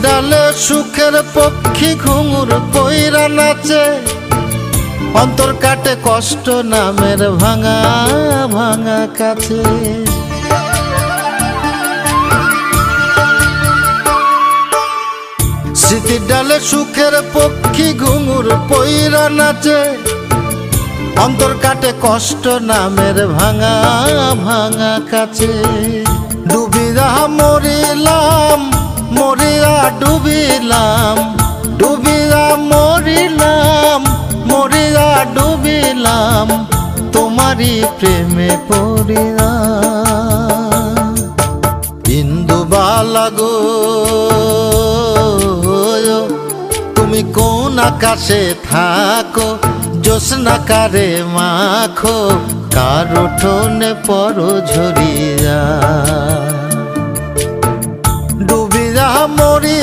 ডালে সুখের পক্ষী ঘুঙুর পইরা নাচে, অন্তর কাটে কষ্ট নামের ভাঙা ভাঙা কাছে। স্মৃতির ডালে সুখের পক্ষী ঘুঙুর পইরা নাচে, অন্তর কাটে কষ্ট নামের ভাঙা ভাঙা কাছে। ডুবিয়া মরিলাম মরিয়া ডুবিলাম, ডুবিয়া মরিলাম মরিয়া ডুবিলাম, তোমারই প্রেমে পড়িয়া। ইন্দুবালা গো তুমি কোন আকাশে থাকো, জ্যোৎস্না কারে মাখো, কার উঠোনে পর ঝরিয়া। ডুবিয়া মরি